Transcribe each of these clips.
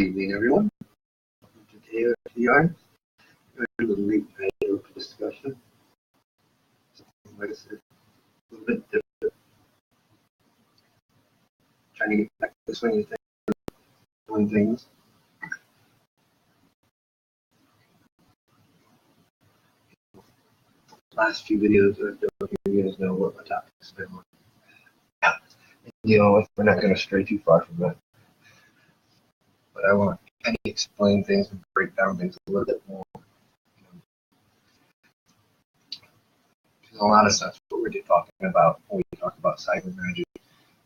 evening, everyone. Today at TR, we're a little late night discussion. Something, like I said, a little bit different. Trying to get back to the swing of things, doing things. Last few videos I've done, you guys know what my topic's been like. You know, we're not going to stray too far from that. But I want to kind of explain things and break down things a little bit more. Because a lot of stuff what we're talking about when we talk about cyber magic,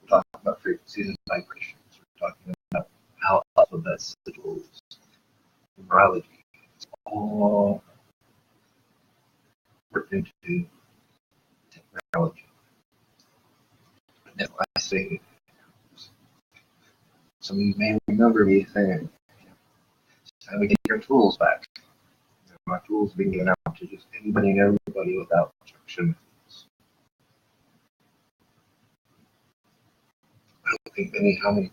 we're talking about frequencies and vibrations, we're talking about how alphabets, sigils, numerology, it's all worked into technology. And then I say, some of you may remember me saying, it's time to get your tools back. My tools being given out to just anybody and everybody without restriction. I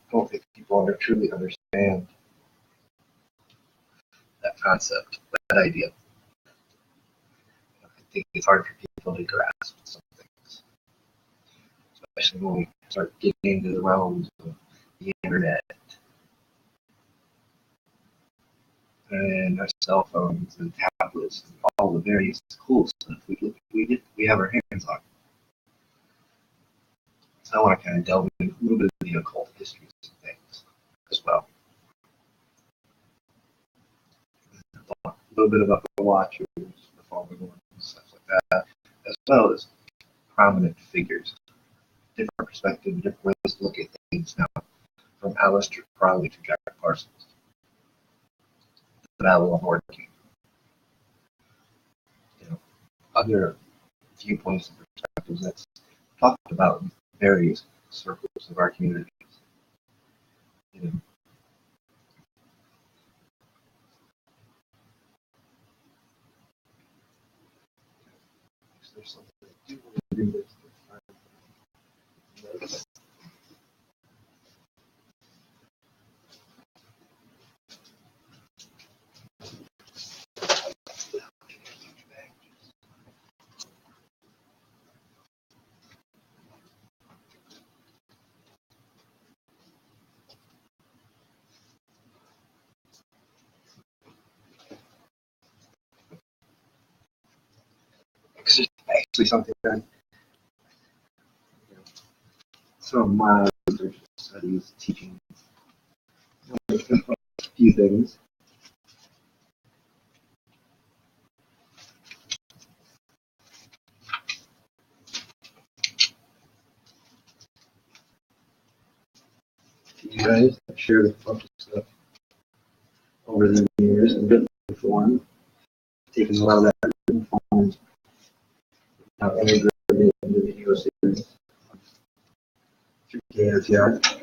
don't think people truly understand that concept, that idea. I think it's hard for people to grasp some things, especially when we start getting into the realms of the internet and our cell phones and tablets and all the various cool stuff we have our hands on. So I want to kind of delve into a little bit of the occult histories and things as well. A little bit about the Watchers, the Fallen Ones, stuff like that, as well as prominent figures. Different perspectives, different ways to look at things now, from Aleister Crowley to Jack Parsons. The Battle of Orkin. Other viewpoints and perspectives that's talked about in various circles of our communities. There's something I do want to do this. Because it's actually something that some of my research studies, teaching a few things. You guys have shared a bunch of stuff over the years in written form, taken a lot of that written form, now integrated it into the video series through KRTR.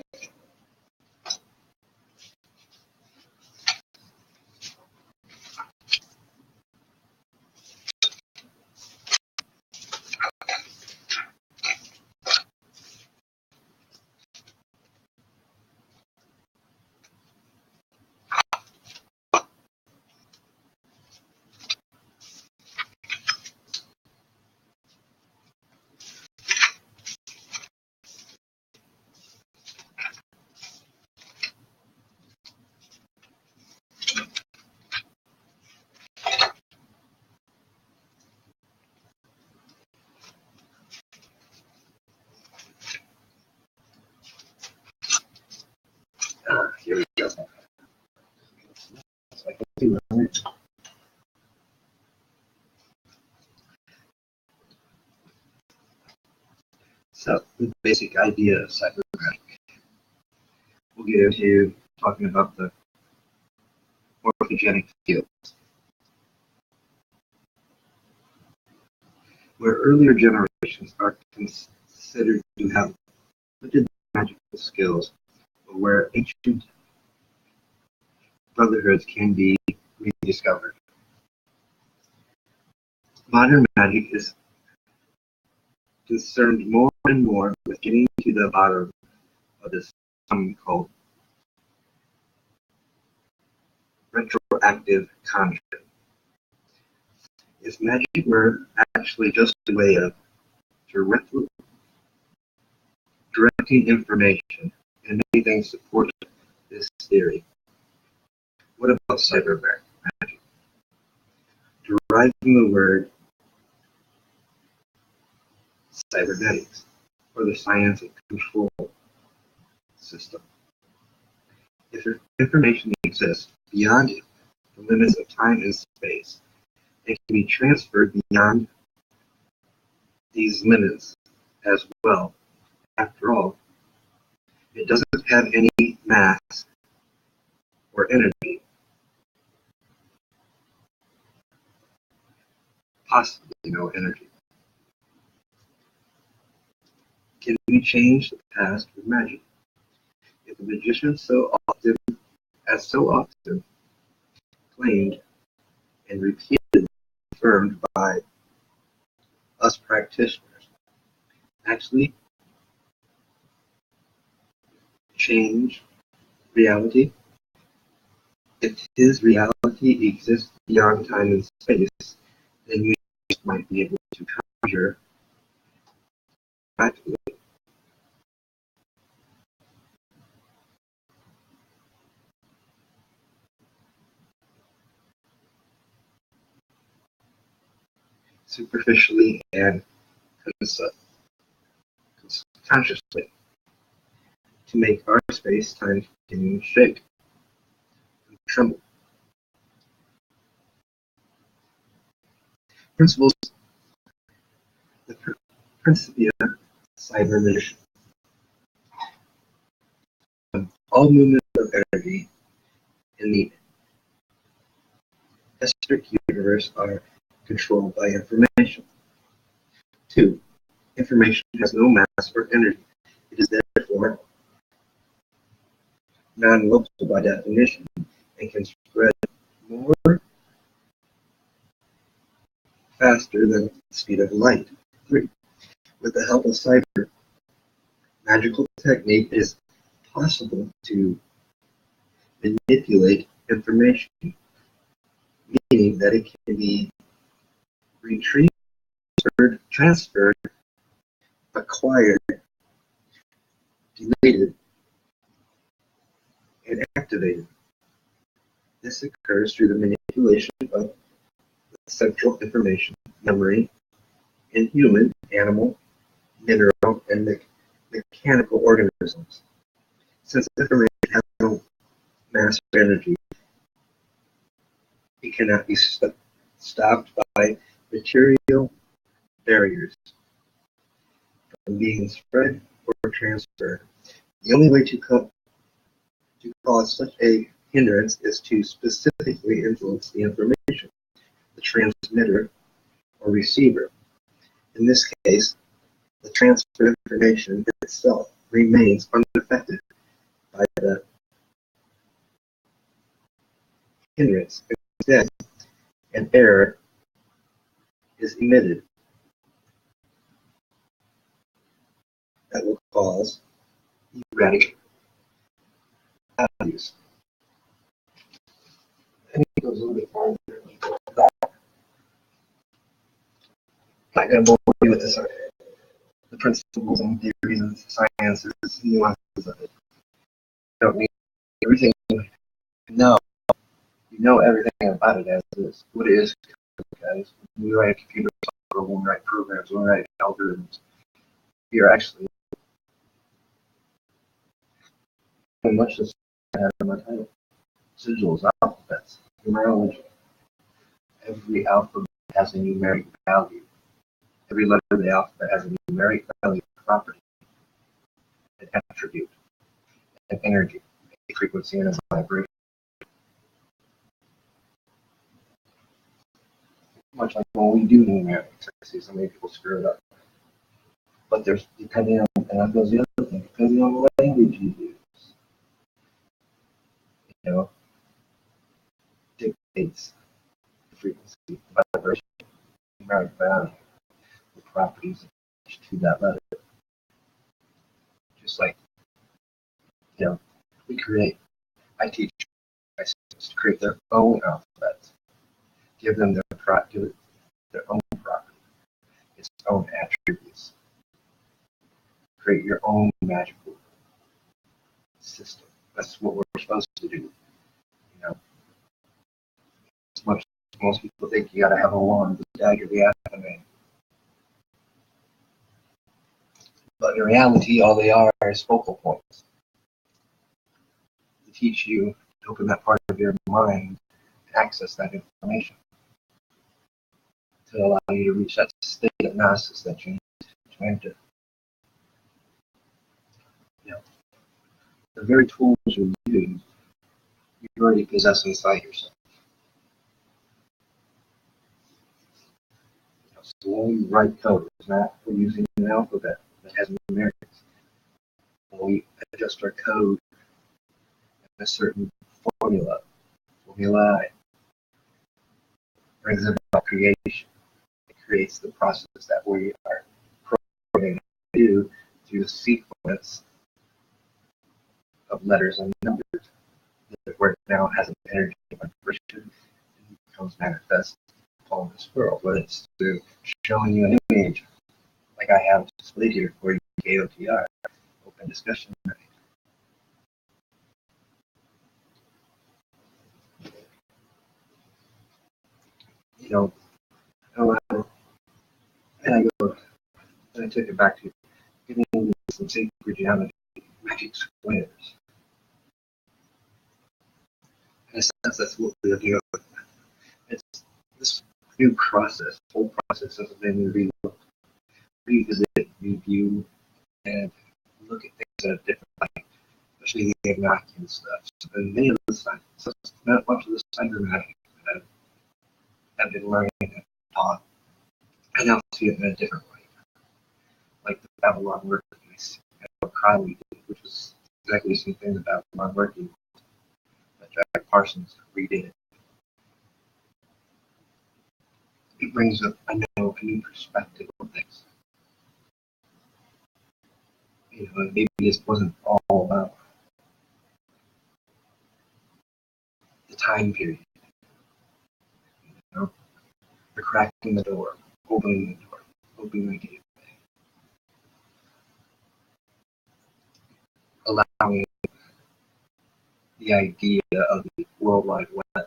Here we go. So, the basic idea of cyber magic. We'll get into talking about the morphogenic fields, where earlier generations are considered to have limited magical skills, but where ancient brotherhoods can be rediscovered. Modern magic is concerned more and more with getting to the bottom of this cult retroactive content. If Magick were actually just a way of directing information, and many things support this theory, what about cyber magic? Derived from the word cybernetics, or the science of control system. If information exists beyond the limits of time and space, it can be transferred beyond these limits as well. After all, it doesn't have any mass or energy, possibly no energy. Can we change the past with magic? If the magician so often claimed and repeatedly affirmed by us practitioners, actually change reality? If his reality exists beyond time and space, then we might be able to conjure practically. Superficially and consciously, to make our space-time continuum shake and tremble. Principles, the Principia Cyber Mission. All movements of energy in the esoteric universe are controlled by information. 2. Information has no mass or energy. It is therefore non-local by definition and can spread more faster than the speed of light. 3. With the help of cyber magical technique, it is possible to manipulate information, meaning that it can be retrieved, transferred, acquired, deleted, and activated. This occurs through the manipulation of central information memory in human, animal, mineral, and mechanical organisms. Since information has no mass or energy, it cannot be stopped by material barriers from being spread or transferred. The only way to cause such a hindrance is to specifically influence the information, the transmitter or receiver. In this case, the transfer of information itself remains unaffected by the hindrance. Instead, an error is emitted that will cause erratic values. And it goes a little bit farther. I'm not going to bore you with this, the principles and theories and sciences, nuances of it. You don't need everything you know. You know everything about it as it is. What it is, guys. When we write computer software, when we write programs, when we write algorithms, we are actually much the same as my title. Sigils, alphabets, numerology. Every alphabet has a numeric value. Every letter of the alphabet has a numeric value, property, an attribute, an energy, a frequency, and a vibration. Much like when we do numerics, I see so many people screw it up. But there's, depending on, and that goes the other thing, depending on the language you use, you know, dictates the frequency, the vibration, numeric value, the properties to that letter. Just like, you know, we create, I teach, I is to create their own alphabet, give them their own property, its own attributes. Create your own magical system. That's what we're supposed to do. You know, as much as most people think you gotta have a wand, the dagger, the anime. But in reality, all they are is focal points to teach you to open that part of your mind to access that information, to allow you to reach that state of gnosis that you need to enter. You know, the very tools you use, you already possess inside yourself. So when we write code, it's not we're using an alphabet that has numerics. When we adjust our code in a certain formula brings about creation. It creates the process that we are programming to do through the sequence of letters and numbers. Where it now has an energy vibration and becomes manifest upon this world, whether it's through showing you an image like I have displayed here for you, KOTR, open discussion. You know, and I go, and I took it back to getting into some sacred geometry, magic squares. In a sense, that's what we're doing. It's this new process, whole process of then revisit, review, and look at things in a different light, especially the Enochian stuff. And many of the science, not much of the cybermagic that I've been learning and taught, I now see it in a different light. Like the Babylon working piece, Crowley did, which was exactly the same thing the Babylon working that Jack Parsons redid. It brings up, I know, a new perspective on things. You know, maybe this wasn't all about the time period. You know, the cracking the door, opening the gate, allowing the idea of the World Wide Web,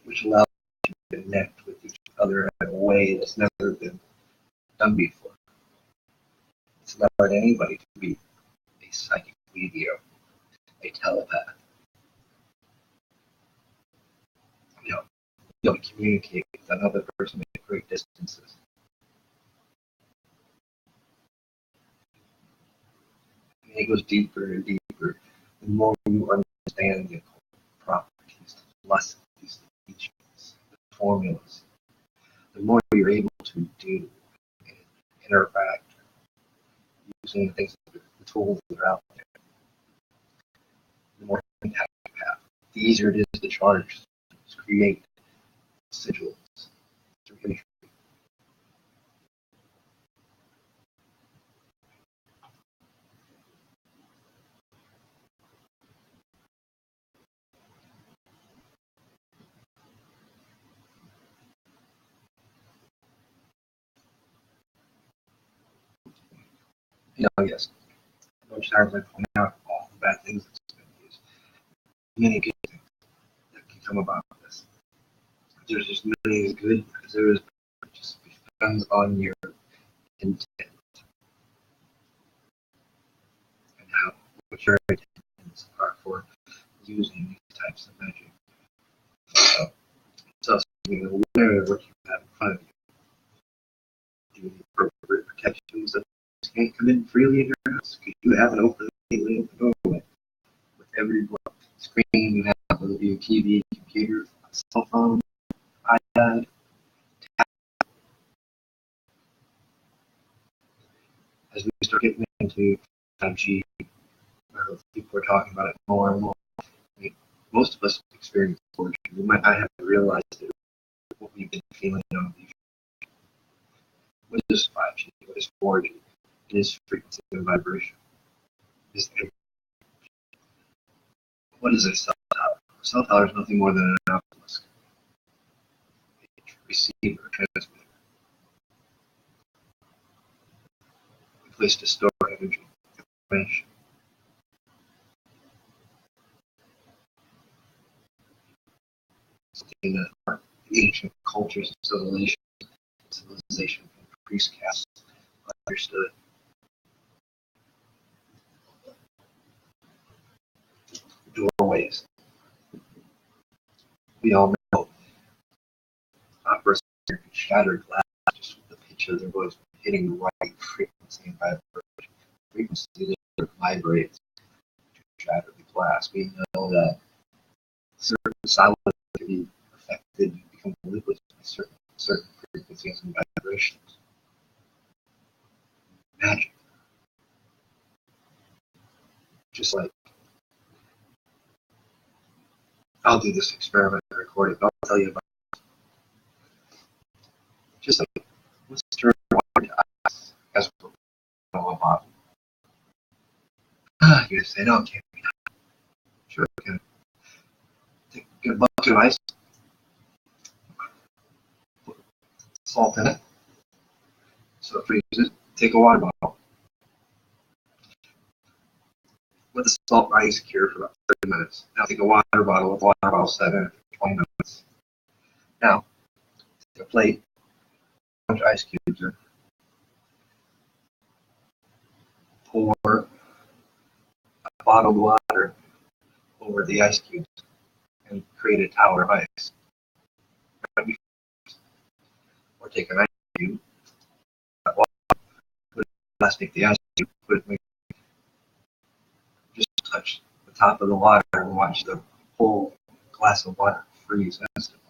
which allows you to connect with each other in a way that's never been done before. It's allowed anybody to be a psychic medium, a telepath. You know, communicate with another person at great distances. And it goes deeper and deeper. The more you understand the properties, the lessons, the teachings, the formulas, the more you're able to do and interact using the things, the tools that are out there. The more impact you have, the easier it is to charge, to create sigils through imagery. You know, yes, a bunch of times I point out all the bad things that's been used. Many good things that can come about this. There's just many as good as there is. It just depends on your intent and how what your intentions are for using these types of magic. So being aware of what you have in front of you, doing the appropriate protections that can't come in freely in your house because you have an open doorway with every screen you have, whether it be a TV, computer, cell phone, iPad. As we start getting into 5G, people are talking about it more and more. I mean, most of us experience 4G. We might not have realized it, what we've been feeling on these. What is 5G? What is 4G? It is frequency and vibration. is what is a cell tower? A cell tower is nothing more than an obelisk, a receiver, transmitter, a place to store energy, information. Something that our ancient cultures and civilization and priest castes understood. Doorways. We all know operas shattered glass just with the pitch of their voice hitting the right frequency and vibration. Frequency that vibrates to shatter the glass. We know that certain solids can be affected, become liquids by certain frequencies and vibrations. Magic. Just like I'll do this experiment and record it, but I'll tell you about it. Just like let's turn water to ice as a bottle. You say, no, it can't be done. Sure, it can. Get a bucket of ice, put salt in it, so it freezes. Take a water bottle. Let the salt and ice cure for about 30 minutes. Now take a water bottle with water bottle set in it for 20 minutes. Now, take a plate, a bunch of ice cubes in. Pour a bottled water over the ice cubes and create a tower of ice. Or take an ice cube, that water, put it in plastic, the ice cube, put it in, just touch the top of the water and watch the whole glass of water freeze instantly.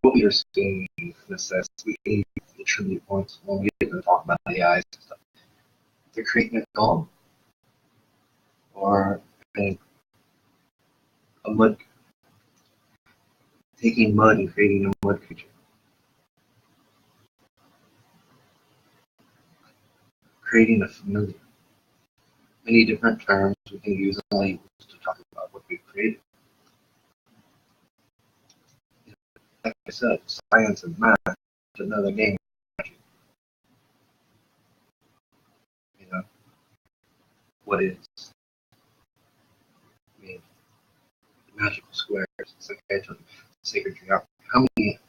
What we are seeing in a sense, we need the tribute points when we get to talk about AIs and stuff. They're creating a golem or a mud, taking mud and creating a mud creature. Creating a familiar. Many different terms we can use in labels to talk about what we've created. Like I said, science and math is another game. You know, what is? I mean, magical squares. It's like I told you, sacred geometry. How many?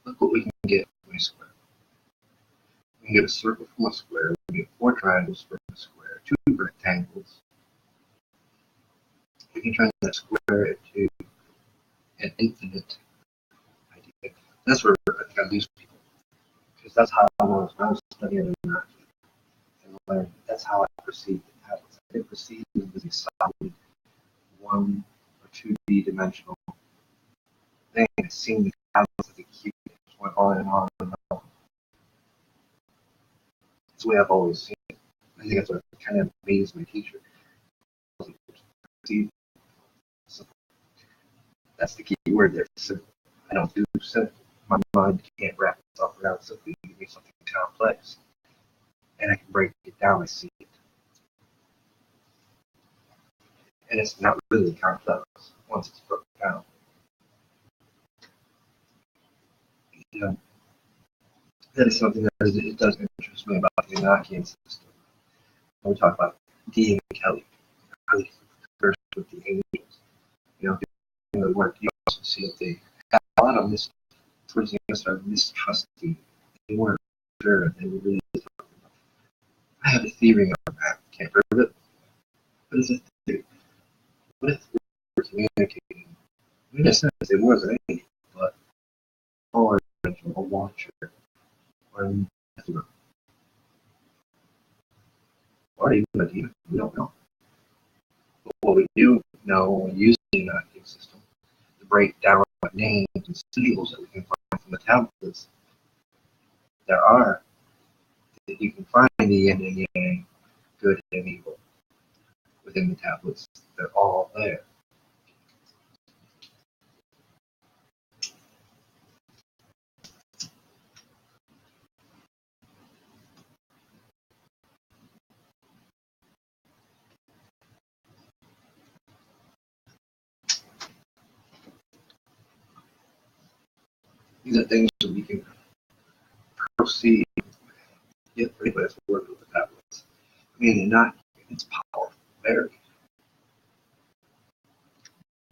Look what we can get from a square. We can get a circle from a square. We can get 4 triangles from a square, 2 rectangles. We can turn that square into an infinite idea. That's where I think I lose people, because that's how I was when I was studying anarchy and learning. That's how I perceived the tablets. I didn't perceive them as a solid 1 or 2D dimensional thing. I seen the tablets as a cube. It just went on and on and on. That's the way I've always seen it. I think that's what kind of amazed my teacher. So that's the key word there. Simple. I don't do simple. My mind can't wrap itself around simple. You give me something complex, and I can break it down. I see it, and it's not really complex once it's broken down. You know, that is something that it does interest me about the Enochian system. When we talk about D and Kelly, how they first with the angels, you know, doing the work. You also see that they have a lot of towards the end started mistrusting. They weren't sure. They were really talking about. I have a theory on that. Can't prove it, but it's a theory. What if we were communicating? In a sense, it was an angel, but or a watcher, or a messenger, or even a demon. We don't know. But what we do know when we use the Enochian system to break down what names and sigils that we can find from the tablets, there are that you can find the yin and yang, good and evil within the tablets. They're all there. These are things that we can proceed. Yet, anybody that's worked with the tablets. I mean, it's powerful, very.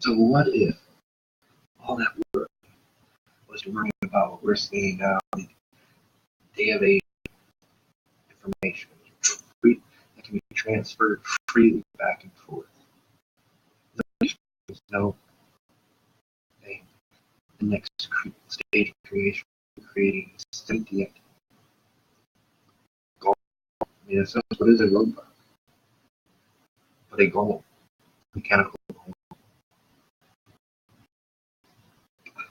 So what if all that work was to bring about what we're seeing now, the day of age information that can be transferred freely back and forth? There's no thing. The next stage of creation, creating sentient golem. I mean, in a sense, what is a robot? But a golem, mechanical golem.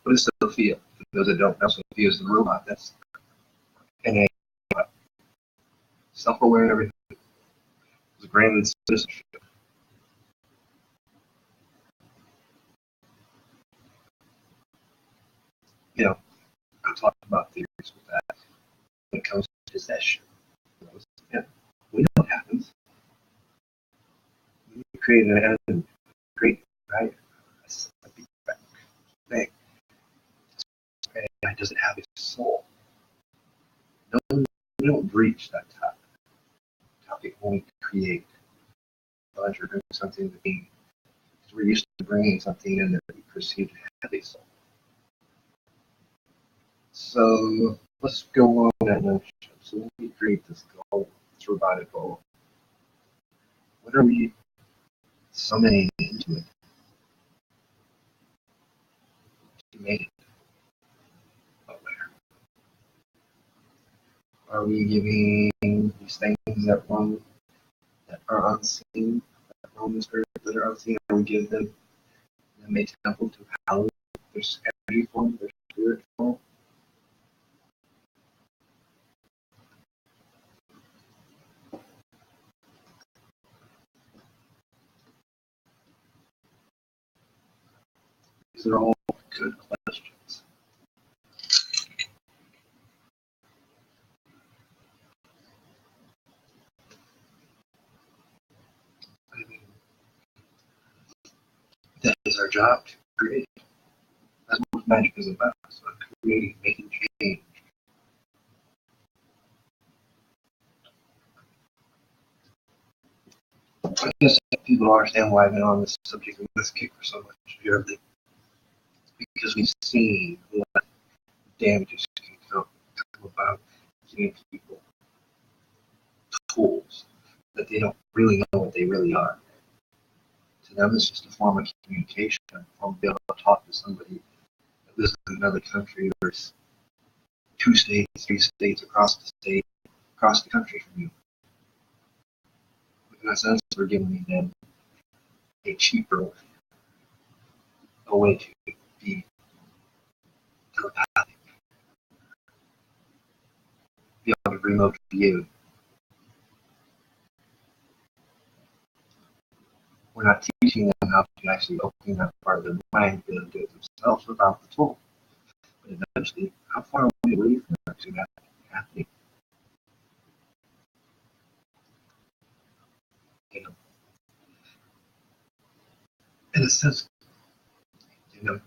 What is Sophia? For those that don't know, Sophia is the robot. That's an a self-aware and everything. It's granted citizenship. You know, I talked about theories with that when it comes to possession. Yeah, we know what happens. You create an enemy, great, right? That's a big thing. And does it have a soul? No, we don't breach that topic when we create. Unless you're doing something that we're used to bringing something in that we perceive to have a soul. So let's go on that notion. So when we create this goal, this robotic goal, what are we summoning into it? To make it aware. Are we giving these things that are unseen, that roam this earth that are unseen? Are we give them a temple to house their energy form, their spirit form? These are all good questions. I mean, that is our job to create. That's what magic is about. It's about creating, making change. I guess people don't understand why I've been on this subject of this kick for so much yearly. Because we've seen what damages can come about giving people tools that they don't really know what they really are. To them, it's just a form of communication, a form of being able to talk to somebody that lives in another country or 2 states, 3 states across the country from you. In a sense, we're giving them a cheaper way to be telepathic, be able to remote view. We're not teaching them how to actually open that part of their mind to be able to do it themselves without the tool. But eventually, how far away are we from actually that happening? You know, in a sense, you know,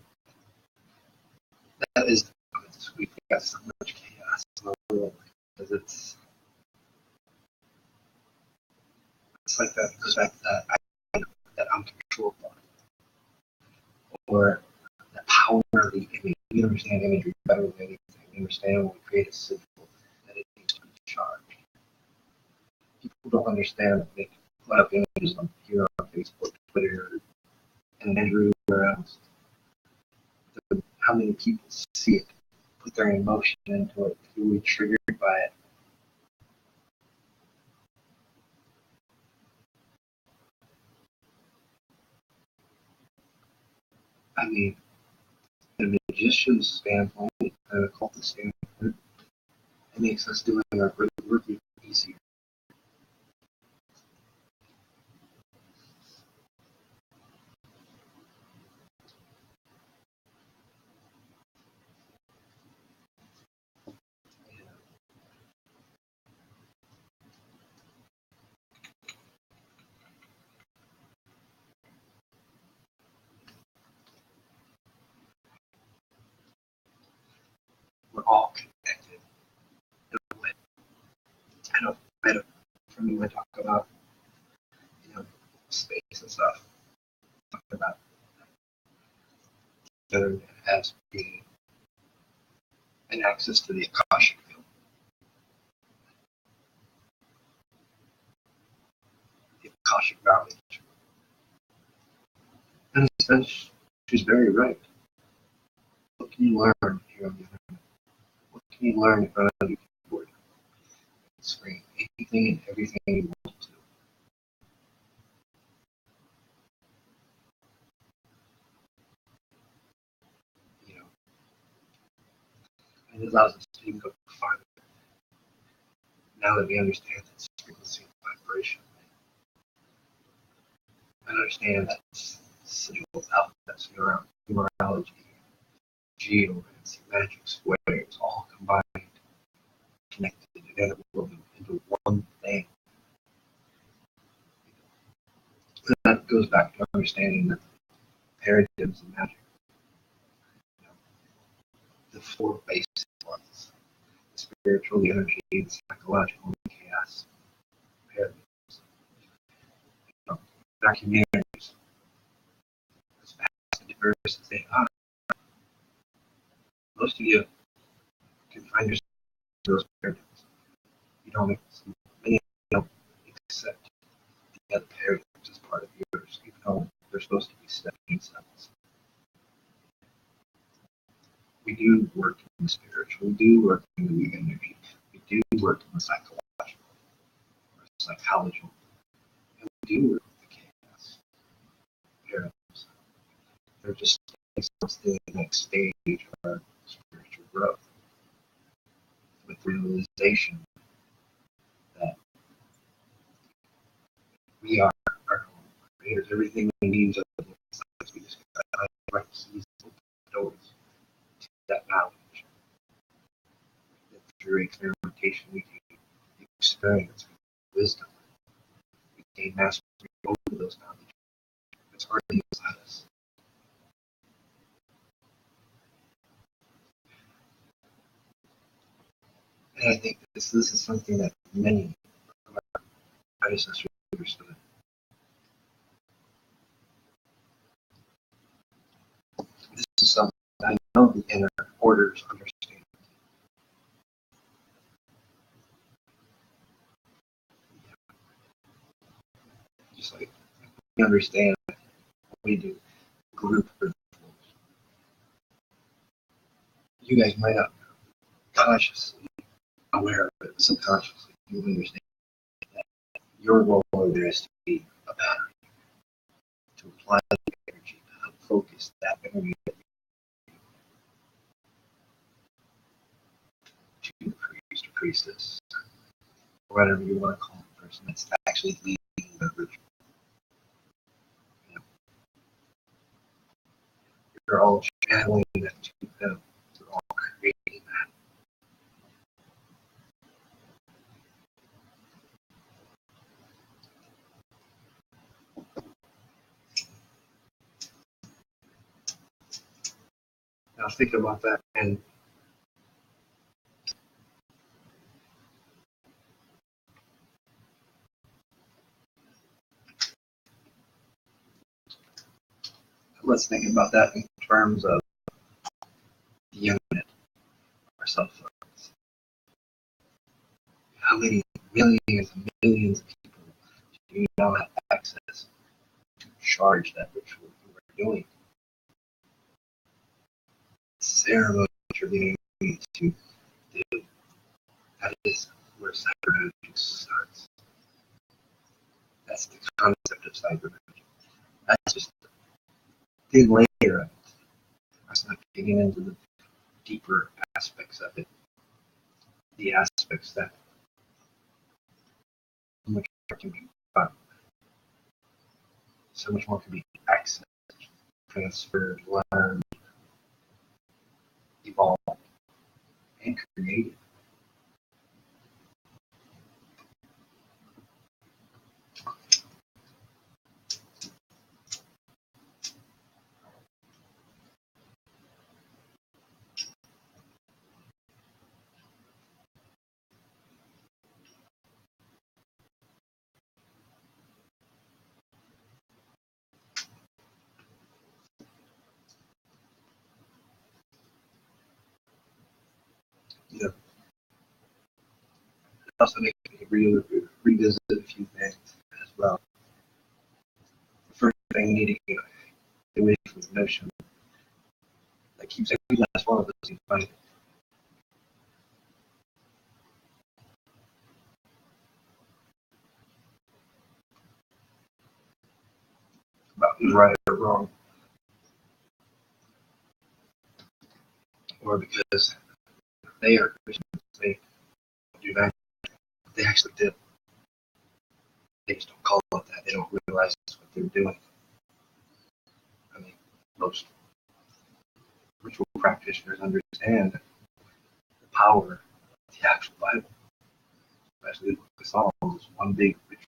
that is we've got so much chaos in the world because it's like that. It goes back to that I'm controlled by, or the power of the image. We understand imagery better than anything. We understand when we create a sigil that it needs to be charged. People don't understand that they can put up images on here on Facebook, Twitter, and everywhere else. How many people see it, put their emotion into it, who we triggered by it. I mean, from a magician's standpoint, an occultist standpoint, it makes us doing our work easier. we're all connected in a way. I know for me, when I talk about, space and stuff, talk about each other as being an access to the Akashic field. The Akashic knowledge. And in a sense, she's very right. What can you learn here on the internet? What can you learn in front of your keyboard? Screen. Anything and everything you want to. And it allows us to even go farther. Now that we understand its frequency and vibration, I understand that sigils, alphabets, numerology, geomancy, magic, squares, all combined, connected, and woven into one thing. And that goes back to understanding the paradigms of magic. The four basic ones: the spiritual, the energy, the psychological, and the chaos paradigms. In our communities, as vast and diverse as they are, most of you can find yourself in those paradigms. Many don't accept the other paradigms as part of yours, even though they're supposed to be stepping stones. We do work in the spiritual, we do work in the energy, we do work in the psychological, or psychological, and we do work with the chaos paradigms. They're just the next stage of our spiritual growth, with the realization that we are our own creators. Everything we need is other besides. We just got to find keys, open doors to that knowledge. And through experimentation, we gain experience, wisdom. We gain mastery over those knowledge. It's already inside us. And I think this is something that many of our predecessors understood. This is something I know the inner orders understand. Just like we understand what we do, group rituals. You guys might not consciously aware of it, but subconsciously you understand that your role there is to be a battery, to apply the energy, to help focus that energy to the priest or priestess, or whatever you want to call the person that's actually leading the ritual. You're all channeling that to them. You're all creating that. Now think about that, and let's think about that in terms of the unit, our self-focus. How many millions and millions of people do you now have access to charge that ritual you are doing? The ceremony that you're being able to do. That is where cyber magic starts. That's the concept of cyber magic. That's just a thin layer of it. That's not getting into the deeper aspects of it. The aspects that so much more can be done. So much more can be accessed, transferred, learned, evolved, and created. you know, it also makes me revisit a few things as well. The first thing we need to get away from the notion that keeps every last one of us fighting about who's right or wrong, or because they are Christians, they do that. They actually do. They just don't call it that. They don't realize that's what they're doing. I mean, most ritual practitioners understand the power of the actual Bible, especially the book of Psalms, is one big ritual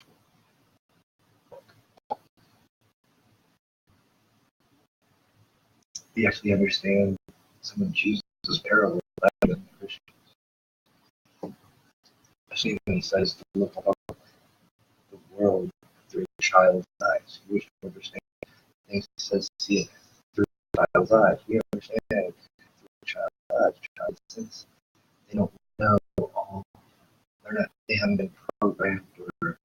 book. They actually understand some of Jesus' parables better than the Christians. Especially when he says to look upon the world through a child's eyes. You wish to understand things he says to see it through a child's eyes. We understand it through a child's eyes, a child's sense. They don't know all. They haven't been programmed or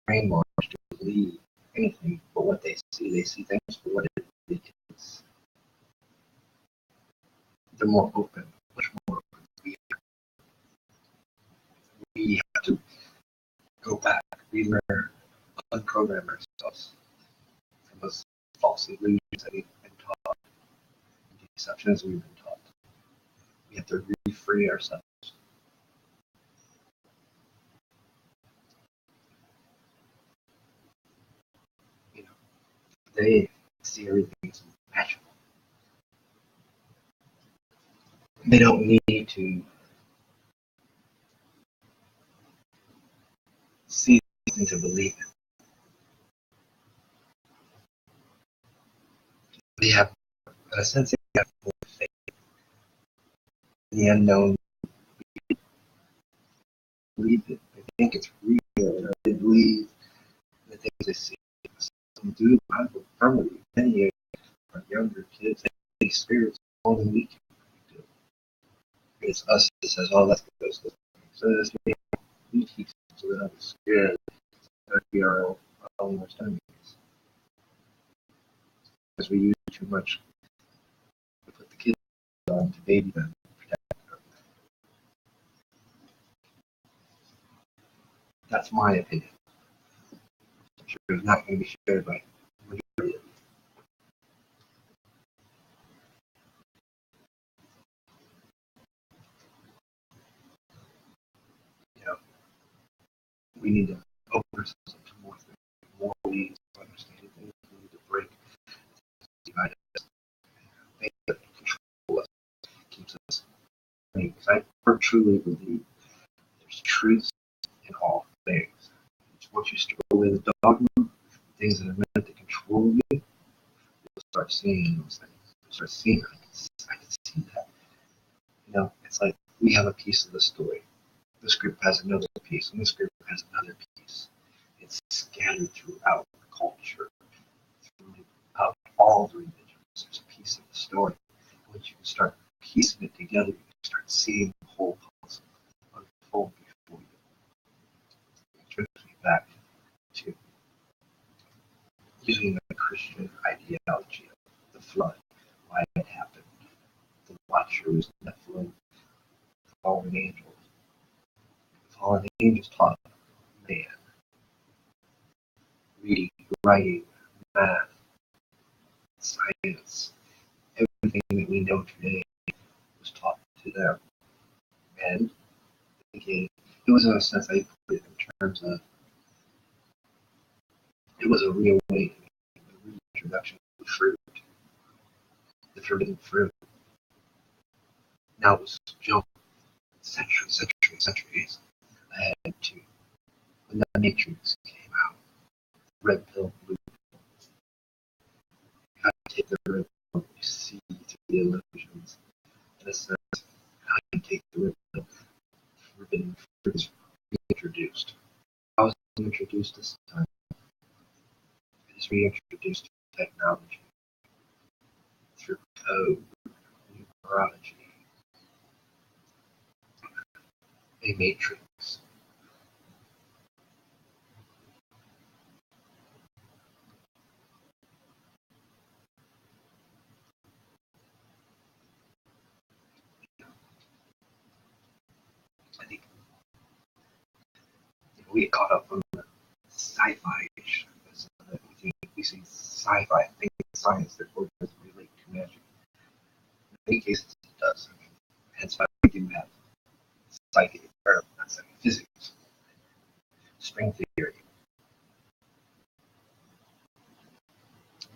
brainwashed to believe anything but what they see. They see things for what it is. They're more open, much more open. We have to go back, relearn, unprogram ourselves from those false illusions that we've been taught, the deceptions we've been taught. We have to re-free ourselves. You know, they see everything as magical. They don't need to see something to believe it. They have, in a sense, they have more faith in the unknown. They believe it. They think it's real. They believe the things they see. Some do. I will firmly believe many of our younger kids, they think spirits more than we can do. It's us that says, "Oh, that's what those things." So this means we teach them so they're not scared that we are our own worst enemies. Because we use too much to put the kids on to baby them, protect them. That's my opinion. I'm sure it's not going to be shared by the majority of you. You know, we need to open ourselves up to more things, more ways of understanding things. We need to break divide us, things that control us, keeps us. Because I truly believe there's truth in all things. Once you struggle with dogma, things that are meant to control you, you'll start seeing those things. You'll start seeing, I can see that. You know, it's like we have a piece of the story. This group has another piece, and this group has another piece. It's scattered throughout the culture, throughout all the religions. There's a piece of the story. Once you start piecing it together, you start seeing the whole puzzle unfold before you. It brings me back to using the Christian ideology of the flood, why it happened, the Watchers, the Nephilim, the fallen angels. The fallen angels taught man reading, writing, math, science, everything that we know today was taught to them. And again, it was in a sense I put it in terms of it was a reawakening, a reintroduction of the fruit, the forbidden fruit. Now it was jumped centuries ahead to when the Matrix came out. Red pill, blue pill. You have to take the red pill, you see through the illusions. In a sense, how you take the red pill, forbidden fruit is reintroduced. How was it introduced this time? It is reintroduced through technology, through code, numerology, a matrix. I think we get caught up on the sci-fi. We see sci-fi things in science that doesn't relate to magic. In many cases, it does. Hence why we do have psychic, or not psychic, physics, string theory,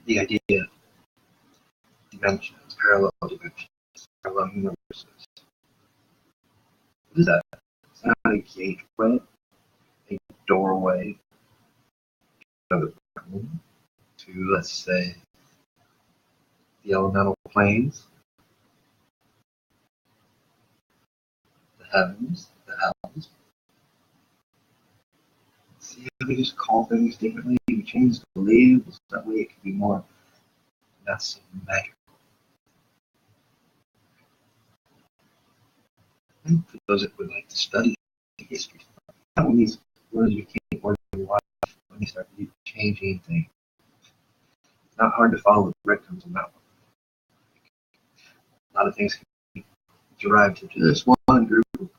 the idea of dimensions, parallel universes. What is that? It's not a gateway, a doorway to to, let's say, the elemental planes, the heavens, the hells. See how we just call things differently? We change the labels, that way it can be more not so magical. And for those that would like to study history, when these words became words of life, when they start changing things, it's not hard to follow the breadcrumbs on that one. A lot of things can be derived into this one group of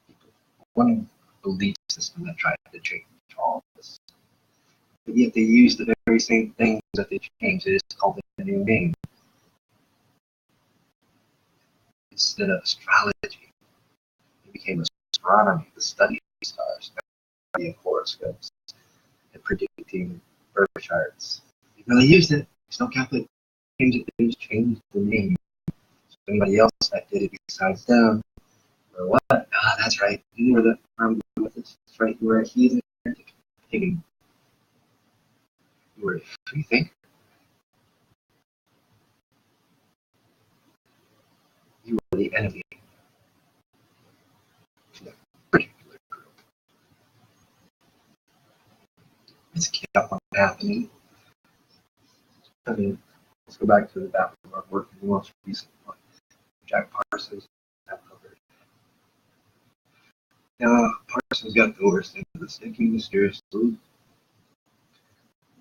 people, one belief system that tried to change all of this. But yet they use the very same things that they changed. They just called it a new name. Instead of astrology, it became astronomy, the study of stars, study of horoscopes, and predicting birth charts. They really used it. There's no Catholic change it, they just changed the name. So anybody else that did it besides them, or what? Ah, that's right. You were the armed with this. That's right. You were a heathen, pagan. You were a free thinker. You were the enemy to that particular group. It's kept on happening. I mean, let's go back to the battle of our work in the most recent one. Jack Parsons got covered. Now, Parsons got coerced into the stinking, mysteriously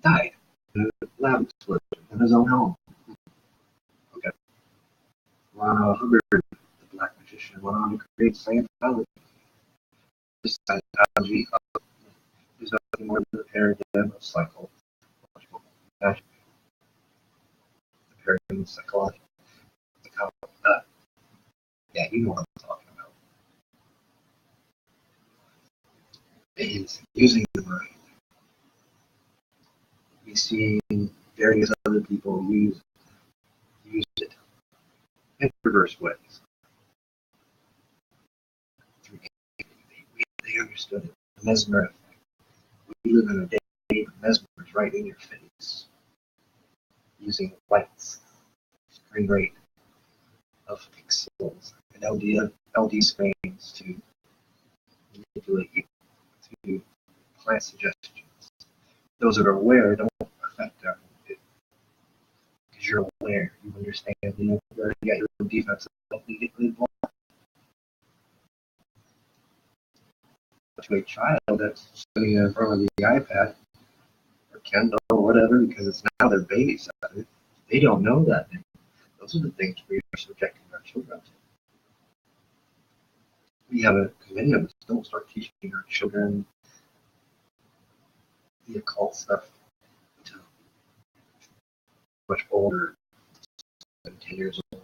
died in a lab explosion in his own home. Okay. Ron Hubbard, the Black Magician, went on to create Scientology. This Scientology is nothing more than a paradigm of psychological magic. The paradigm of psychology. Yeah, you know what I'm talking about. Is using the mind. We see various other people use it in perverse ways. They understood it. The mesmer effect. We live in a day of mesmers right in your face, using lights, screen rate of pixels, and LD screens to manipulate you, to plant suggestions. Those that are aware don't affect them because you're aware, you understand, you already got your own defense. To a child that's sitting in front of the iPad or Kindle or whatever, because it's now their baby side, they don't know that. Those are the things we are subjecting our children to. We have a many of us don't start teaching our children the occult stuff until much older, than 10 years old.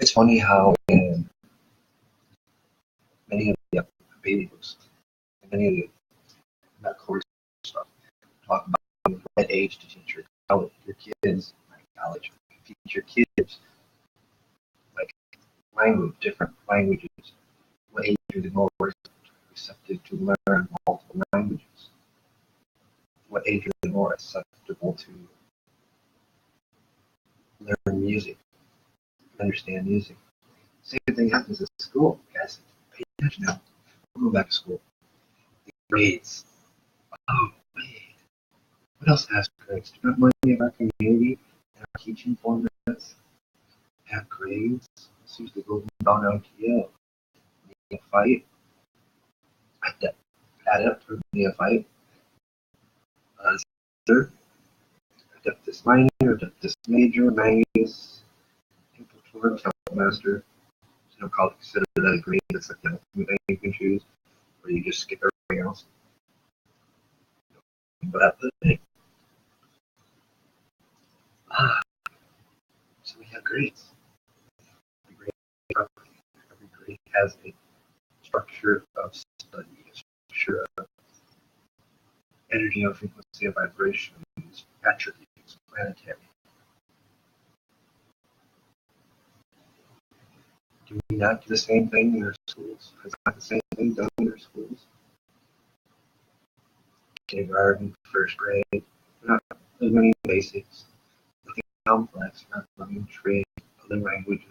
It's funny how in many of the baby books, and many of the medical stuff, talk about the right age to teach your kids, like college, teach your kids like different languages. What age are they more receptive to learn multiple languages? What age are they more acceptable to learn music, understand music? Same thing happens at school, guys. Pay attention now. We'll go back to school. The grades. Oh, wait. What else has grades? Do you know money of our community and our teaching formats? have grades. Let's use the Golden Dawn LTO. Neophyte. Adept or Neophyte. Zither. Adeptus Minor, Adeptus Major, Magus, Infiltrator, Master. So don't call it considered that a grade. That's like the ultimate thing you can choose, or you just skip everything else. But that's the thing. So we have grades. Every grade has a structure of study, a structure of energy and frequency of vibration, attributes, planetary. Do we not do the same thing in our schools? Is not the same thing done in our schools? Kindergarten, first grade, not as many basics, nothing complex, not learning trade, other languages.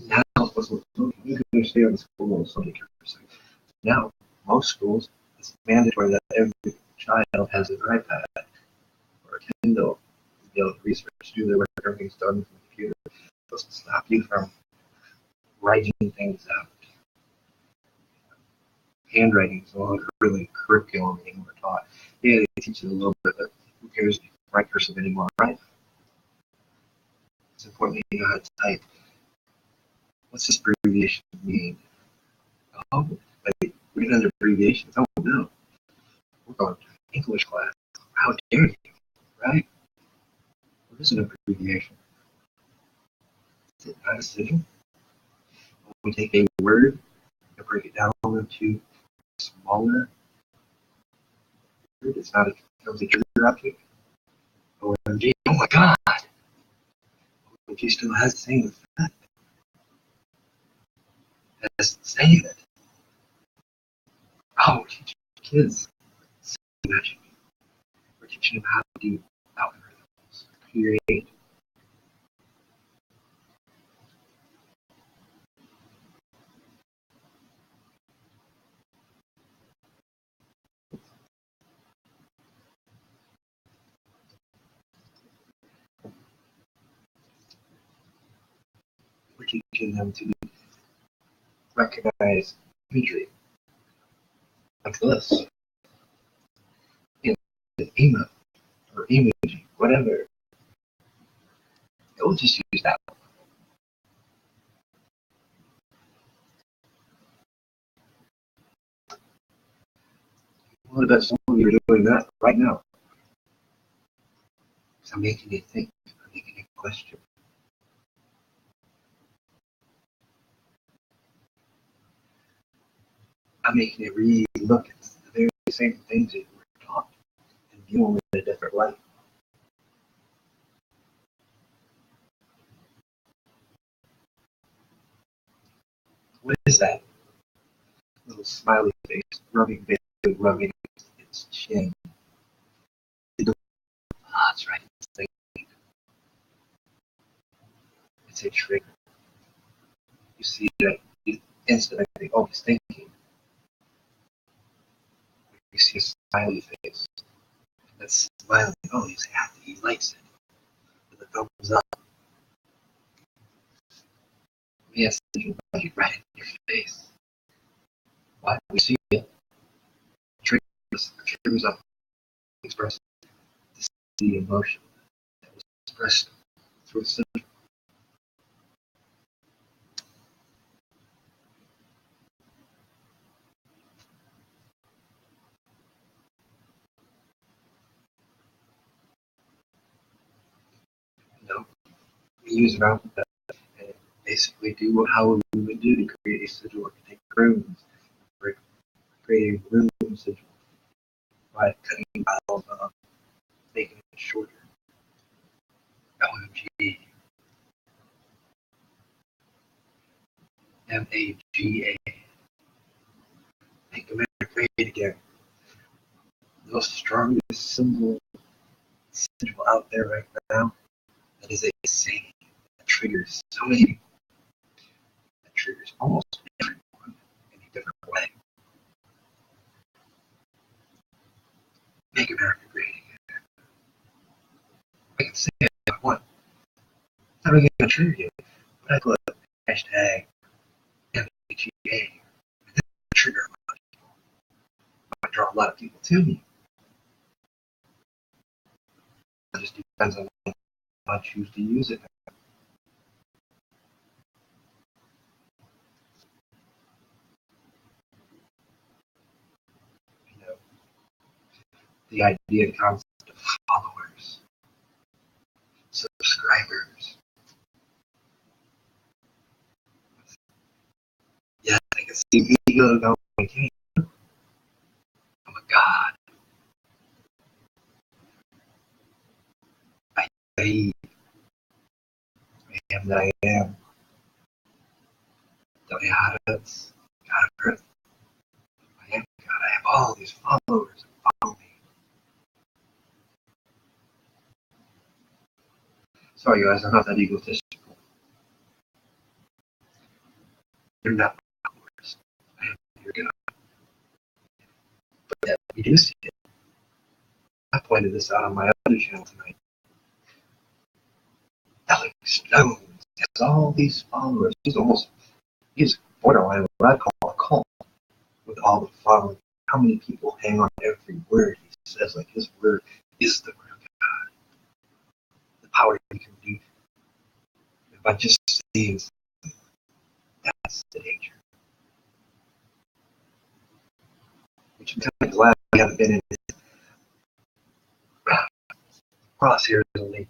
Now, you can stay on the school subject for a second. Now, most schools, it's mandatory that every child has an iPad or a Kindle to be able to research, do their work, everything's done from the computer. It doesn't stop you from writing things out. Handwriting is all really curriculum anymore taught. Yeah, they teach it a little bit, but who cares if you write cursive anymore, right? It's important that you know how to type. What's this abbreviation mean? Oh, like, read under abbreviations? Oh, no. We're going to English class. How dare you, right? What is an abbreviation? Is it not a sigil? We take a word and break it down into smaller word. It's not a, becomes a trigger object. OMG, oh my god! OMG still has the same effect as saying it. Oh, teach kids Magick. We're teaching them how to do algorithms, create. We're teaching them to recognize imagery like this. You know, emo or emoji, whatever. They'll just use that. What about some of you are doing that right now? So I'm making you think. I'm making you question. I'm making you really look at the very same things that were taught and view them in a different light. What is that? Little smiley face, rubbing its chin. That's right. It's a trigger. You see that you instantly think, oh, he's thinking. You see a smiley face. That's smiling. Oh, he's happy. He likes it. With the thumbs up. Yes, right in your face. Why do we see it? Triggers up, express the emotion that was expressed through the symbol. You know, we use an alphabet and basically do how we would do to create a sigil or take runes, or create a rune sigil by cutting files off, making it shorter. OMG. MAGA. Make America great again. The most strongest symbol out there right now. That is a saying. triggers so many people. That triggers almost everyone in a different way. Make America great again. I can say it if I want. It's not really going to trigger you, but I put hashtag MHEA. Trigger a lot of people. I draw a lot of people to me. It just depends on how I choose to use it. You know, the idea and concept of followers, subscribers. Yeah, I can see ego going, hey, I'm a god. I am that I am. Deliadas, God of Earth. I am God. I have all these followers that follow me. Sorry, guys, I'm not that egotistical. You're not followers. I am your God. But yeah, we do see it. I pointed this out on my other channel tonight. Alex Jones has all these followers. He's borderline what I call a cult with all the following. How many people hang on every word he says? Like his word is the word of God. The power he can do. If I just saying that's the danger. Which I'm kind of glad we haven't been in crosshairs lately.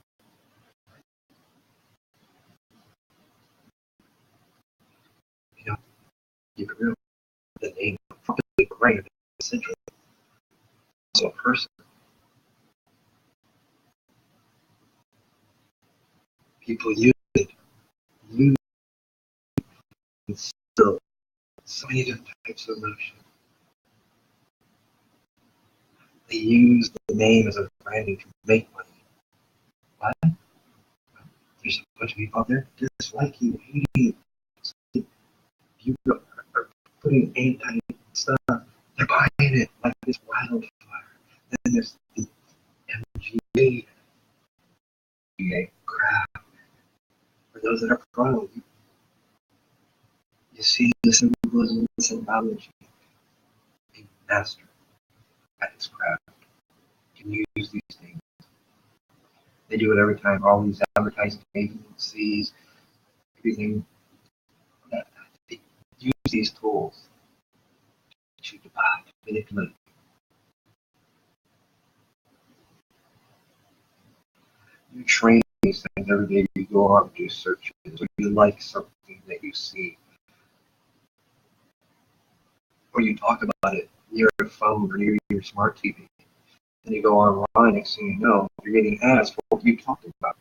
You know, keep it real. The name of the brain is essentially also a person. People use it, use still so many different types of emotion. They use the name as a branding to make money. Why? There's a bunch of people out there dislike you, hating you. You are putting anti stuff. They're buying it like this wildfire. Then there's the MGA crap. For those that are pro, you see the symbolism, the symbology. A master at his craft can use these things. They do it every time. All these advertising agencies, everything. They use these tools to divide, manipulate. You train these things every day. You go out and do searches, or you like something that you see, or you talk about it near your phone or near your smart TV. Then you go online, next thing you know, you're getting ads for what you talked about.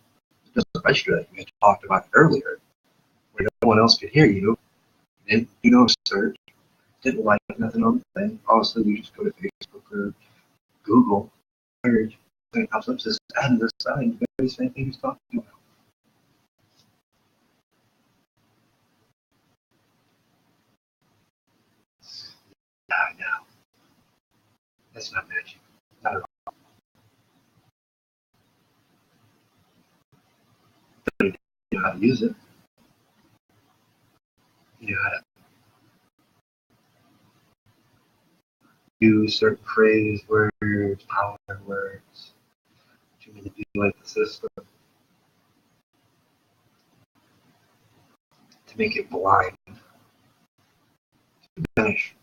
It doesn't register that you had talked about it earlier, where no one else could hear you. You didn't do no search, didn't like nothing on the thing. All of a sudden, you just go to Facebook or Google, search, and it pops up this ad on the side, the very same thing he's talking about. I know. That's not magic. Not at all. But you know how to use it. You know how to use certain phrase words, power words to manipulate the system, to make it blind, to vanish.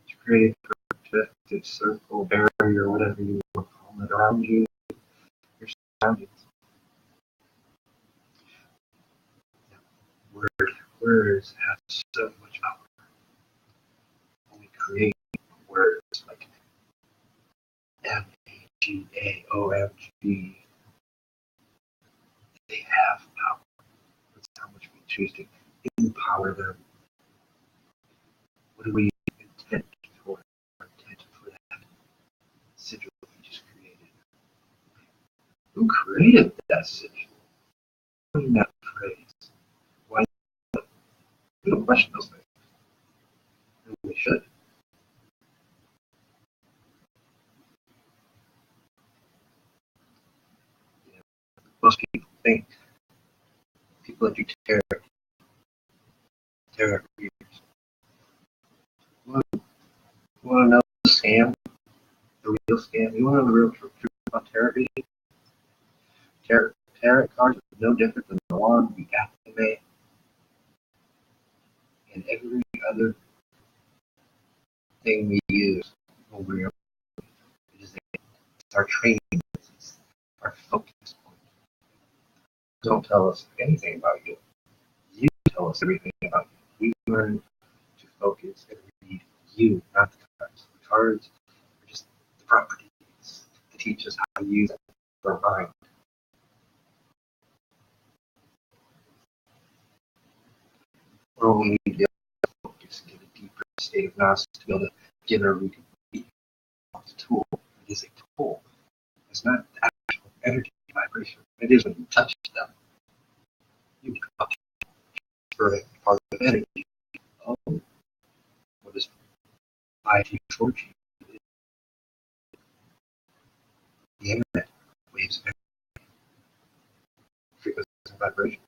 To create a protective circle, barrier, whatever you want to call it, around you, your surroundings. Words have so much power. When we create words like MAGAOMG, they have power. That's how much we choose to empower them. What do we intend for? Our intent for that creative message. In that phrase. Why we don't question those things? And we should. You know, most people think people that do tarot for years. You want to know the scam? The real scam? You want to know the real truth about tarot reading? Tarot cards are no different than the wand, the alchemy, and every other thing we use when we're our training, our focus point. Don't tell us anything about you. You tell us everything about you. We learn to focus and read you, not the cards. The cards are just the properties to teach us how to use our mind. Or we need to be able to focus, get a deeper state of knowledge to be able to get our reading. It's a tool. It is a tool. It's not the actual energy vibration. It is when you touch them. You touch for a part of energy. Oh, what is 5G, 4G? The internet, waves of energy, frequencies and vibrations.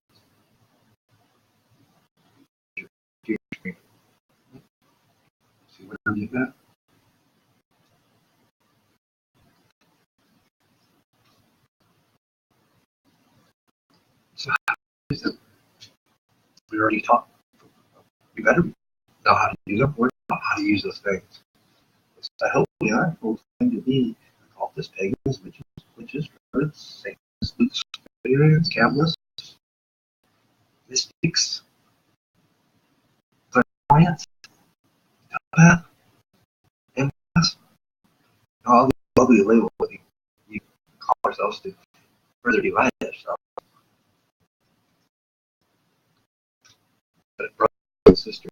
See what I'm getting at? So, we already talked. We better know how to use them. We're not how to use those things. So I hope we are going to be occultists, pagans, witches, birds, saints, spirits, Catholics, mystics, clairvoyants, telepath, empaths, all the ugly labels that you call ourselves to further divide ourselves. But brothers and sisters,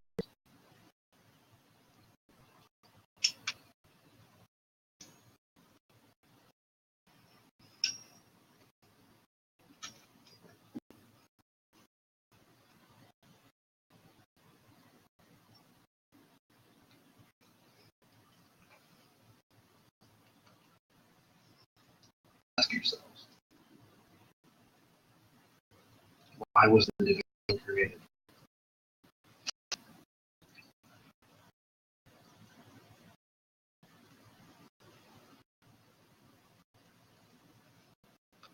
ask yourselves, why was the division created?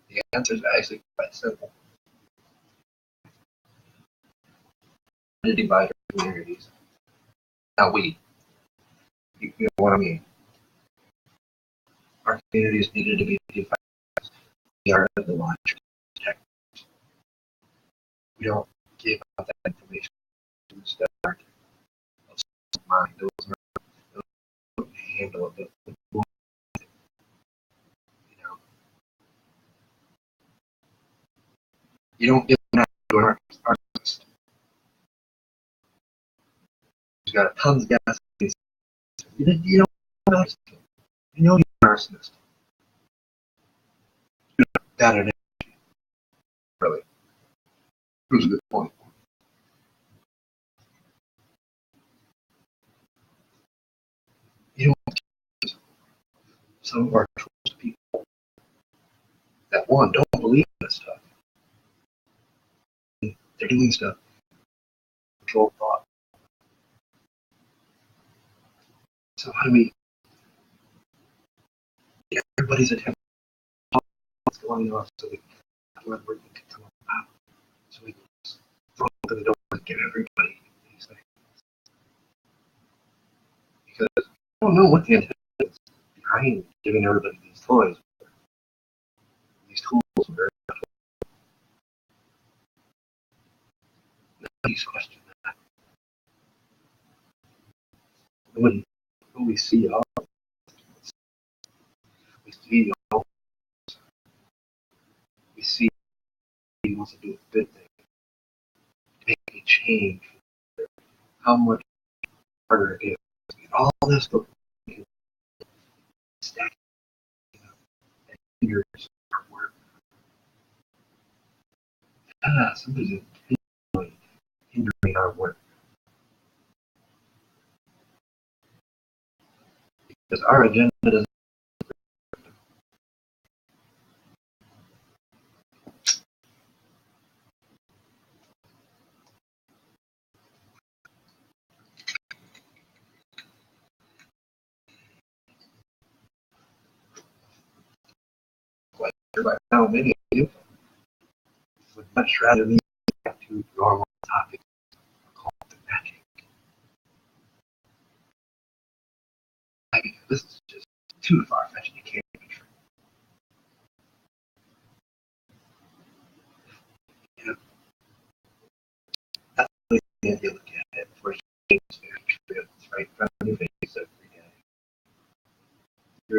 The answer is actually quite simple. To divide our communities. Now you know what I mean. Our communities needed to be divided. We are the launch protectors. We don't give out that information to the start of mind. Those don't handle it. You don't give them out to an artist who's got tons of gas. You don't know artist. You know you're an arsonist. That an energy, really. It was a good point. You know, some of our close people that one don't believe in this stuff. They're doing stuff. Control thought. So how do we get everybody's attention? What's going on? So we can come up. So we can just throw open the door and get everybody these things. Because I don't know what the intent is behind giving everybody these toys. These tools are very much. Nobody's questioning that. When we see all we see all we see he wants to do a good thing, make a change. How much harder it is to get all this stuff stacking up and years of work Somebody's hindering our work. Because our agenda doesn't. Like right now, many of you would much rather be back to normal topics called the magic. Like, this is just too far-fetched. You can't be true. You know, that's the way you look at it. For it's very true. It's right in front of your face every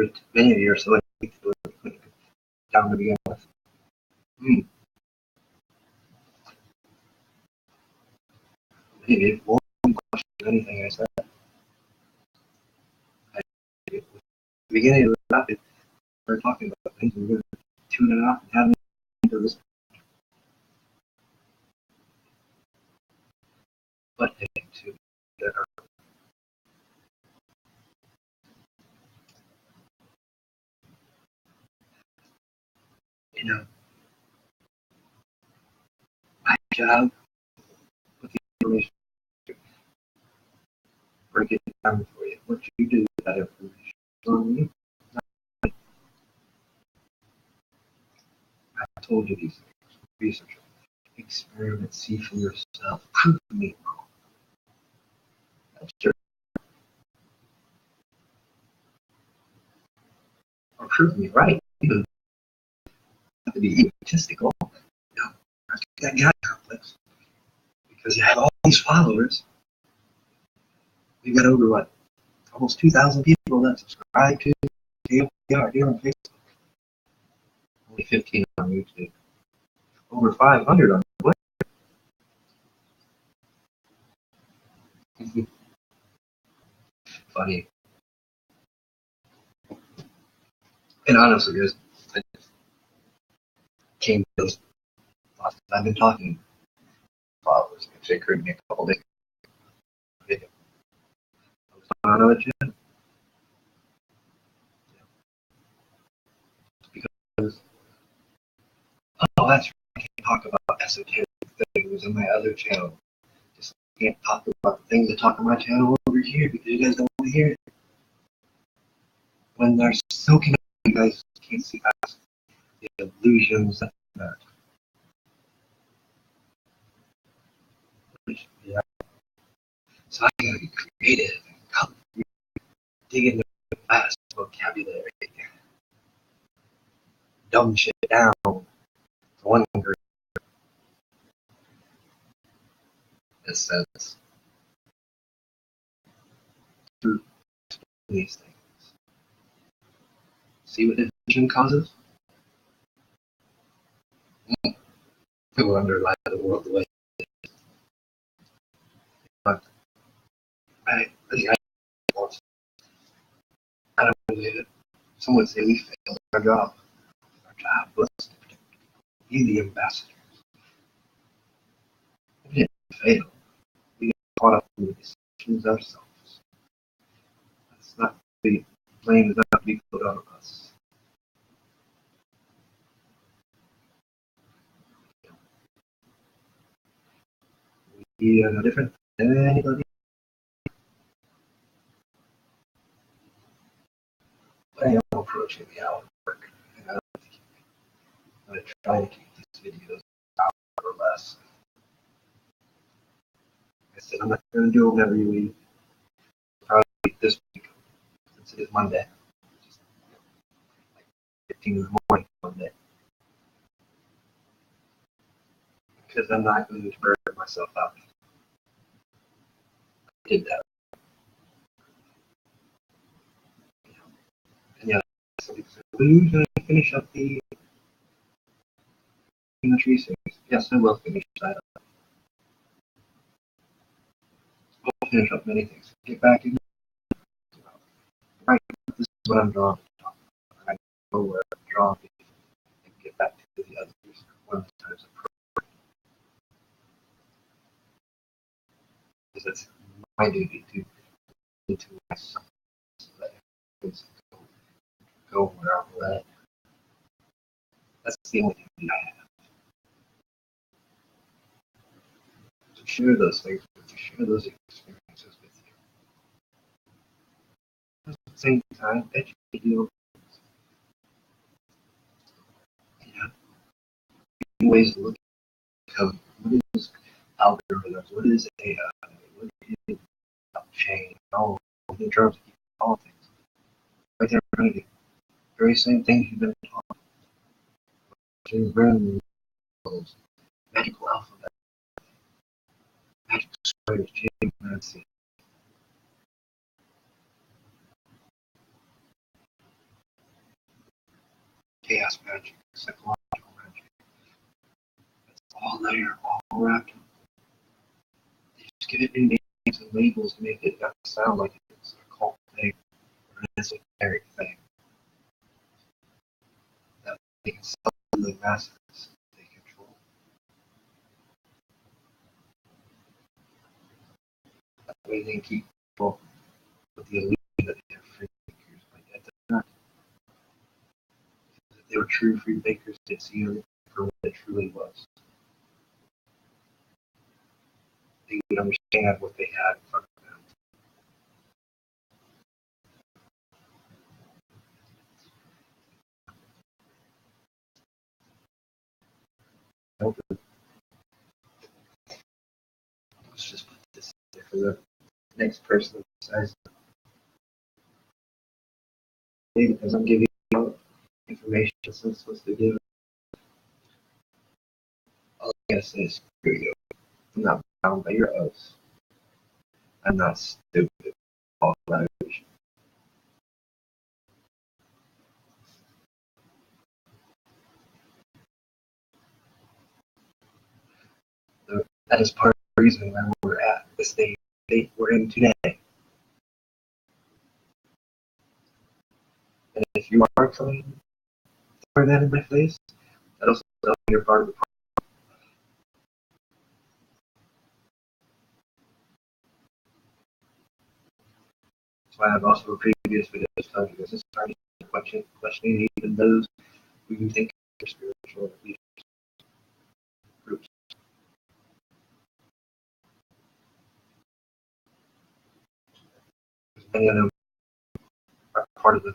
day. Many of you are so addicted to it down to begin with. Maybe it won't question anything I said. At the beginning of the topic, we were talking about things, and we were going to tune it off and have it into this. But to that are, you know, my job with the information, break it down for you. What you do with that information on you. I told you these things. Research, experiment, see for yourself. Prove me wrong. That's your, or prove me right. You don't have to be egotistical. You know, that guy complex. Because you have all these followers. We've got over what? Almost 2,000 people that subscribe to KOPR here on Facebook. Only 15 on YouTube. Over 500 on Twitter. Funny. And honestly, guys, I just came to those thoughts. I've been talking to followers. It occurred to me a couple days ago. I was on another channel. Because, oh, that's right. I can't talk about esoteric things on my other channel. Just can't talk about the things I talk on my channel over here because you guys don't want to hear it. When they're so connected, you guys can't see past the illusions of that. Yeah. So I gotta be creative and dig into fast vocabulary. Dumb shit down for one group that says through these things. See what division causes? It will underlie the world the way it is. But I don't believe it. Some would say we failed our job. Our job was to be the ambassadors. We didn't fail. We got caught up in the decisions ourselves. That's not the blame is not to be put on us. We are no different than anybody. But I am approaching the hour mark. And I'm going to try to keep these videos an hour or less. I said I'm not going to do them every week. Probably this week, since it is Monday. Just like 15 in the morning Monday. Because I'm not going to burn myself out. I did that. And yeah, somebody said, will you going to finish up the tree series? Yes, I will finish that up. I'll finish up many things. Get back in. Right, this is what I'm drawing. I know where I'm drawing and get back to the others one time's appropriate. it's my duty to myself so that things go where I'm led. That's the only duty I have. To share those things with you, share those experiences with you. At the same time, educate you on ways to look at code. What is algorithms? What is AI? What is blockchain? All in terms of all things. Right there in front of you. Very same things you've been taught. Random rules, magical alphabet, magic squares, geomancy. Chaos magic, psychological magic. It's all there, all wrapped up. They just give it new names and labels to make it not sound like it's a occult thing or an esoteric thing. That they can sell to the masses they control. That way they can keep people with the illusion that they're free thinkers, but yet they're not. If they were true free thinkers, they'd see it for what it truly was. They would understand what they had in front of them. Let's just put this there for the next person that says, because I'm giving you information since supposed to give. All I gotta say is screw you. I'm not bound by your oaths. I'm not stupid. All evaluation. So that is part of the reason why we're at the state we're in today. And if you are trying to throw that in my face, that also tells me you're part of the problem. That's why I've also in previous videos told you this is starting to questioning even those who you think are spiritual leaders groups. Many of them are part of the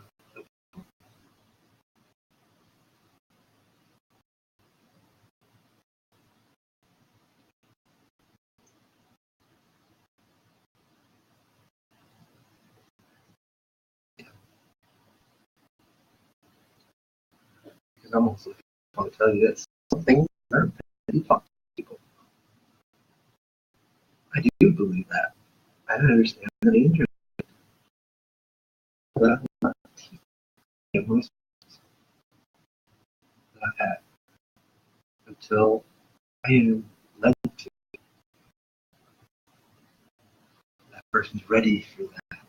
because I'm also want to tell you that something that you talk to people. I do believe that. I understand the danger that I'm not teaching most that I've had until I am led to that person's ready for that.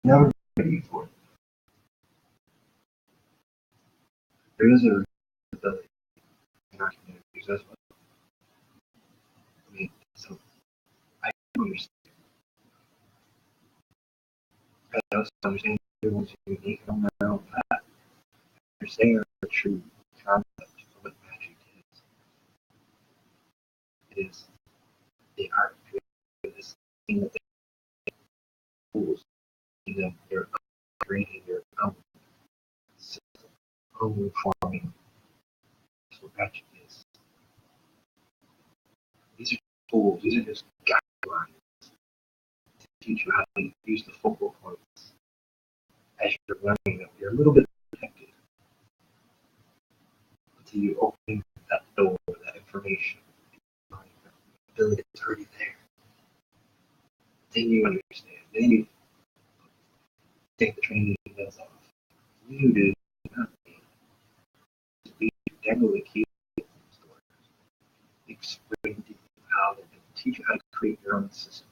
Never ready for it. There is a responsibility in our communities as well. I mean, so I do understand. I also understand everyone's unique on their own path. They're saying the true concept of what magic is. It is they are creating this thing that they fools them. They're creating their own system, own forming. That's what magic is. These are tools. These are just guidelines to teach you how to use the focal points as you're learning them. You're a little bit protected until you open that door, that information. The ability is already there. Then you understand. Then you take the training wheels off. You do not be devil the key stories. Explain to you how to teach you how to create your own systems.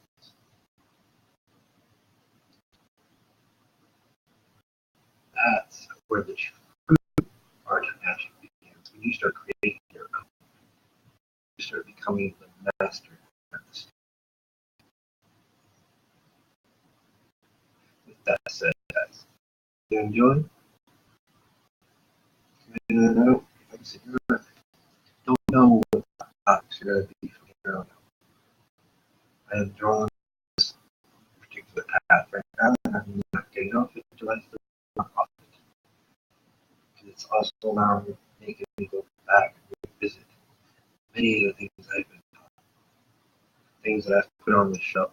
That's where the true art of magic begins. When you start creating your own, you start becoming the master that said, guys, you enjoy? And I don't, like I said, don't know what topics you're going to be from here on out. I am drawing this particular path right now, and I'm not getting off it until I feel off it. Because it's also allowing me, making me go back and revisit many of the things I've been taught, things that I've put on the shelf.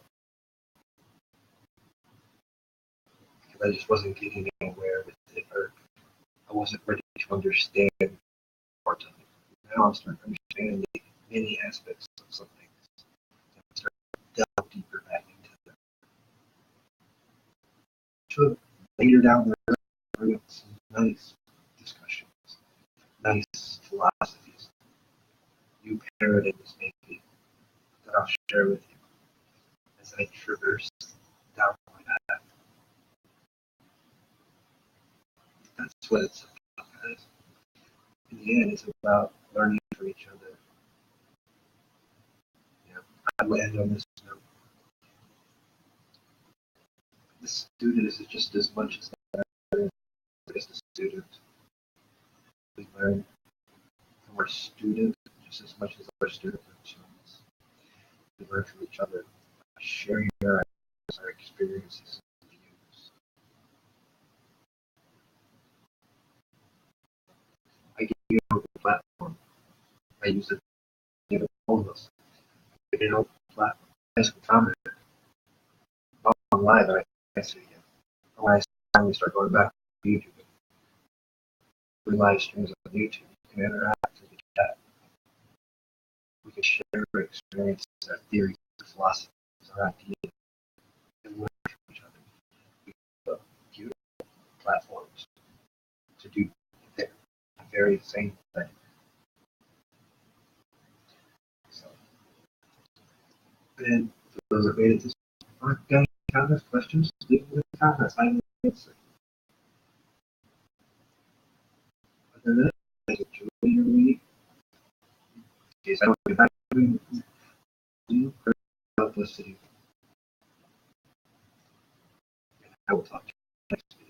Because I just wasn't getting anywhere with it, or I wasn't ready to understand part of it. Now I'm starting to understand many aspects of some things. I'm starting to delve deeper back into them. So later down the road, we're going to some nice discussions, nice philosophies, new paradigms maybe that I'll share with you as I traverse down my path. That's what it's about, guys. In the end, it's about learning from each other. You know, I will end on this note. The student is just as much as the student. We learn from our student just as much as our student learns from us. We learn from each other, sharing our experiences and views. I give you a platform. I use it to get all of us. I give you a platform. As a comment, on live, and I see again. When I finally start going back to YouTube, we live streams on YouTube. You can interact with the chat. We can share our experiences, our theories, our philosophies, our ideas, and learn from each other. We have beautiful platforms to do the very same thing. So, and for those that made it this far, got comments, questions, leave them in the comments. I will answer. Other than that, enjoy your week. In case I don't get back to you, publicity. And I will talk to you next week.